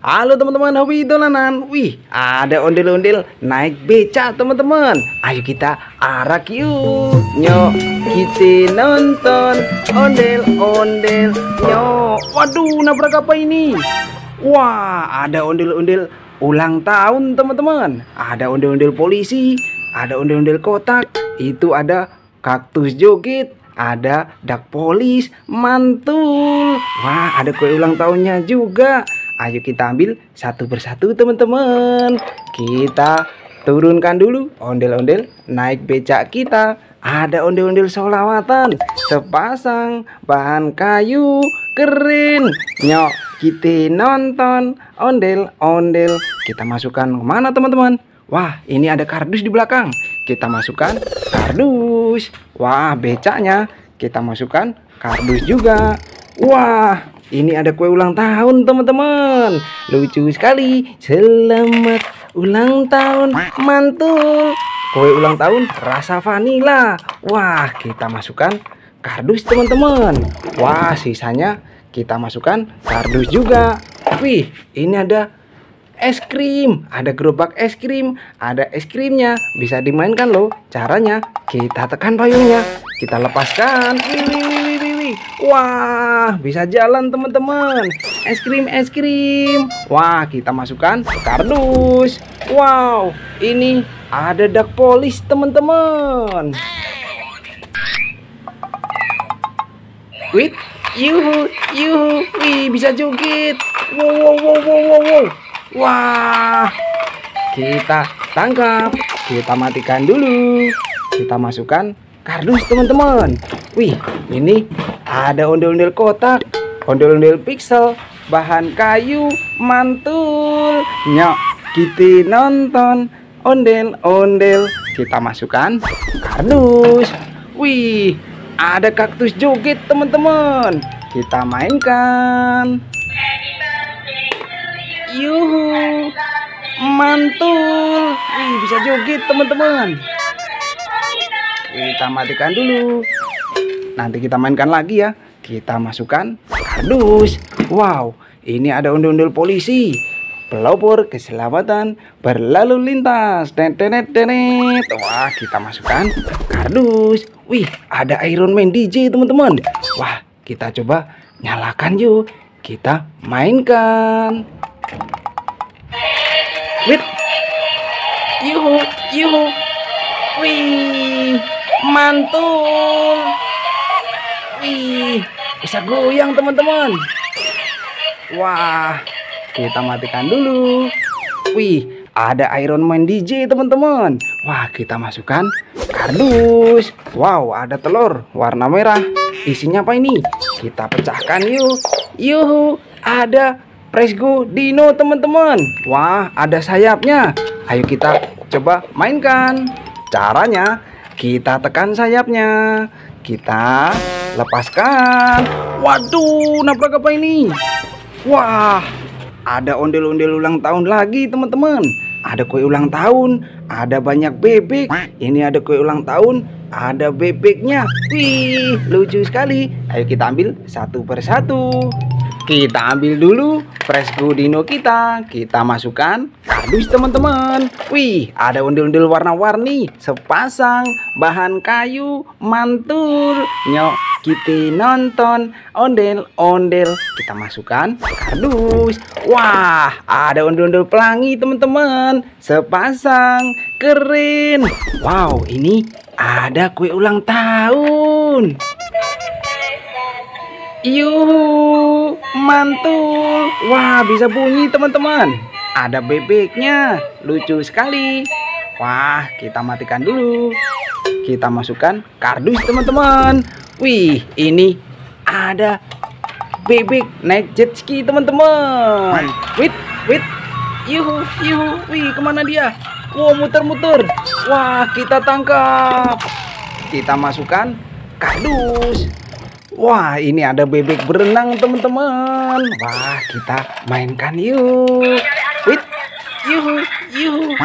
Halo teman-teman, hobi dolanan. Wih, ada ondel-ondel naik beca teman-teman. Ayo kita arak yuk. Nyok, kita nonton ondel-ondel. Nyok, waduh, nabrak apa ini? Wah, ada ondel-ondel ulang tahun teman-teman. Ada ondel-ondel polisi, ada ondel-ondel kotak. Itu ada kaktus joget, ada dak polis, mantul. Wah, ada kue ulang tahunnya juga. Ayo kita ambil satu persatu teman-teman. Kita turunkan dulu ondel-ondel naik becak kita. Ada ondel-ondel solawatan, sepasang bahan kayu, keren. Nyok, kita nonton ondel-ondel. Kita masukkan kemana teman-teman? Wah, ini ada kardus di belakang. Kita masukkan kardus. Wah, becaknya kita masukkan kardus juga. Wah, ini ada kue ulang tahun teman-teman. Lucu sekali. Selamat ulang tahun, mantul. Kue ulang tahun rasa vanila. Wah, kita masukkan kardus teman-teman. Wah, sisanya kita masukkan kardus juga. Wih, ini ada es krim, ada gerobak es krim, ada es krimnya, bisa dimainkan loh. Caranya kita tekan payungnya, kita lepaskan. Wih. Wah, bisa jalan teman-teman. Es krim, es krim. Wah, kita masukkan kardus. Wow, ini ada dak polis teman-teman. Wih, yuhu, wih, bisa joget. Wow. Wah, kita tangkap, kita matikan dulu, kita masukkan kardus teman-teman. Wih, ini ada ondel-ondel kotak, ondel-ondel pixel, bahan kayu, mantul. Nyok, kita nonton ondel-ondel. Kita masukkan kardus. Wih, ada kaktus joget teman-teman. Kita mainkan. Yuhu, mantul. Wih, bisa joget teman-teman. Kita matikan dulu. Nanti kita mainkan lagi ya. Kita masukkan kardus. Wow, ini ada ondel-ondel polisi, pelopor keselamatan berlalu lintas. Tenet. Wah, kita masukkan kardus. Wih, ada Iron Man DJ teman-teman. Wah, kita coba nyalakan yuk. Kita mainkan. Wih, yuhu, wih, mantul, wih, bisa goyang teman-teman. Wah, kita matikan dulu. Wih, ada Iron Man DJ teman-teman. Wah, kita masukkan kardus. Wow, ada telur warna merah. Isinya apa ini? Kita pecahkan yuk. Yuhu, ada Presgo Dino teman-teman. Wah, ada sayapnya. Ayo kita coba mainkan. Caranya kita tekan sayapnya, kita lepaskan. Waduh, nabrak apa ini? Wah, ada ondel-ondel ulang tahun lagi teman-teman. Ada kue ulang tahun, ada banyak bebek. Ini ada kue ulang tahun, ada bebeknya. Wih, lucu sekali. Ayo kita ambil satu persatu. Kita ambil dulu Presgo Dino kita masukkan kardus teman-teman. Wih, ada ondel-ondel warna-warni, sepasang bahan kayu, mantul. Nyok, kita nonton ondel-ondel. Kita masukkan kardus. Wah, ada ondel-ondel pelangi teman-teman, sepasang, keren. Wow, ini ada kue ulang tahun. Yuhu, mantul. Wah, bisa bunyi teman-teman. Ada bebeknya, lucu sekali. Wah, kita matikan dulu. Kita masukkan kardus teman-teman. Wih, ini ada bebek naik jet ski teman-teman. Wih, yuhu, wih, kemana dia? Wow, muter-muter. Wah, kita tangkap. Kita masukkan kardus. Wah, ini ada bebek berenang teman-teman. Wah, kita mainkan yuk. Wih, yuhu,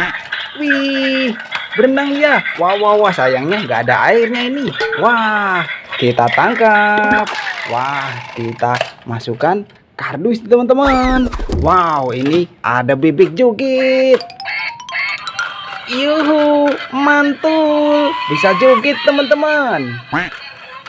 wih, berenang ya. Wah, sayangnya nggak ada airnya ini. Wah, kita tangkap. Wah, kita masukkan kardus teman-teman. Wow, ini ada bebek joget. Yuhu, mantul. Bisa joget teman-teman.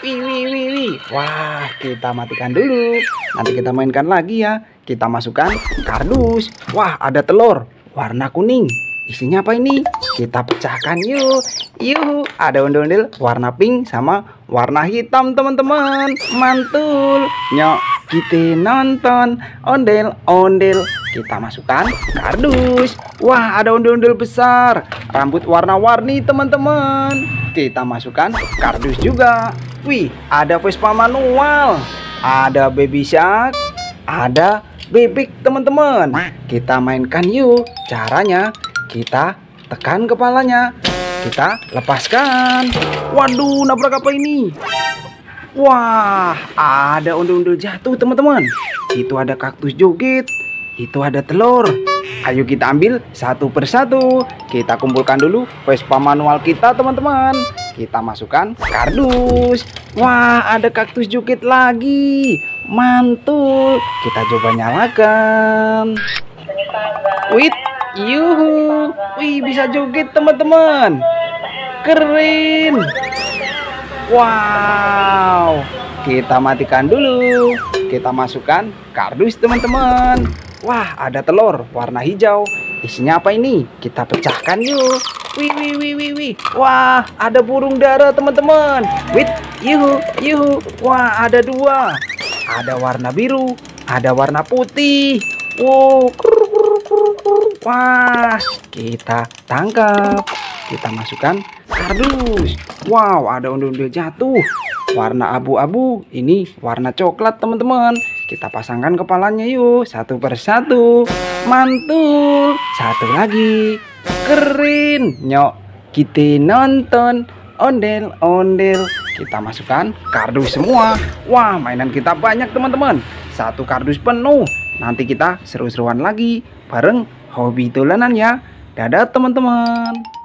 Wih, wih, wih, wih. Wah, kita matikan dulu. Nanti kita mainkan lagi ya. Kita masukkan kardus. Wah, ada telur warna kuning. Isinya apa ini? Kita pecahkan yuk. Yuhu, ada ondel-ondel warna pink sama warna hitam teman-teman. Mantul. Nyok, kita nonton ondel-ondel. Kita masukkan kardus. Wah, ada ondel-ondel besar. Rambut warna-warni teman-teman. Kita masukkan kardus juga. Wih, ada Vespa manual. Ada baby shark. Ada bebek teman-teman. Kita mainkan yuk. Caranya kita tekan kepalanya. Kita lepaskan. Waduh, nabrak apa ini? Wah, ada ondel-ondel jatuh teman-teman. Itu ada kaktus joget. Itu ada telur. Ayo kita ambil satu persatu. Kita kumpulkan dulu Vespa manual kita teman-teman. Kita masukkan kardus. Wah, ada kaktus joget lagi. Mantul. Kita coba nyalakan. Wih, yuhu. Wih, bisa joget teman-teman. Keren. Wow. Kita matikan dulu. Kita masukkan kardus teman-teman. Wah, ada telur warna hijau. Isinya apa ini? Kita pecahkan yuk. Wih, wih, wih, wih, wih. Wah, ada burung dara teman-teman. Wih, yuhu, yuhu. Wah, ada dua. Ada warna biru, ada warna putih. Wow, wah, kita tangkap. Kita masukkan kardus. Wow, ada ondel-ondel jatuh. Warna abu-abu, ini warna coklat teman-teman. Kita pasangkan kepalanya yuk, satu persatu. Mantul. Satu lagi. Keren. Nyok, kita nonton ondel-ondel. Kita masukkan kardus semua. Wah, mainan kita banyak teman-teman. Satu kardus penuh. Nanti kita seru-seruan lagi bareng hobi dolanan ya. Dadah teman-teman.